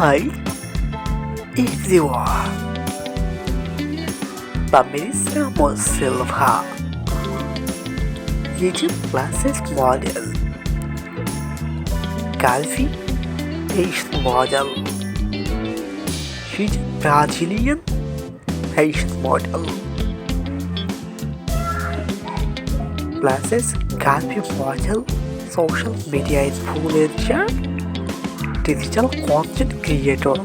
Hi everyone, Tamires Ramos Silva, YouTube classes model, Curvy Asian model, she's Brazilian Asian model. Classes Curvy model, social media influencer, digital content creator.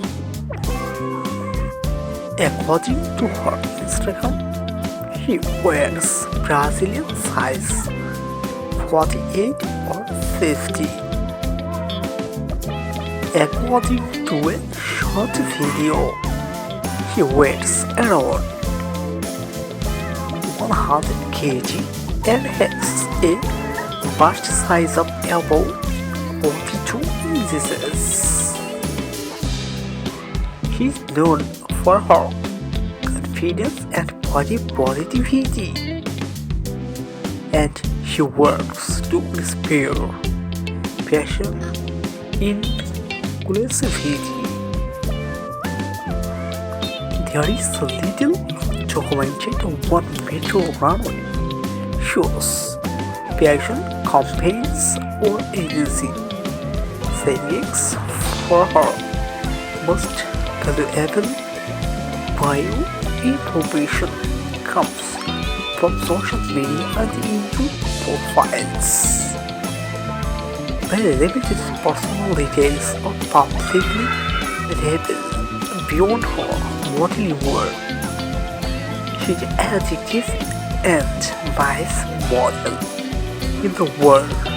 According to her Instagram, she wears Brazilian size 48 or 50. According to a short video, she weighs around 100 kg and has a bust size of about 42 inches. She is known for her confidence and body positivity, and she works to inspire passion, inclusivity. There is a little documented 1 meter runway shows, passion campaigns or agency savings for her most valuable bio information comes from social media and YouTube profiles. Very limited personal details are publicly available beyond her modeling work. She's an adjective and vice model in the world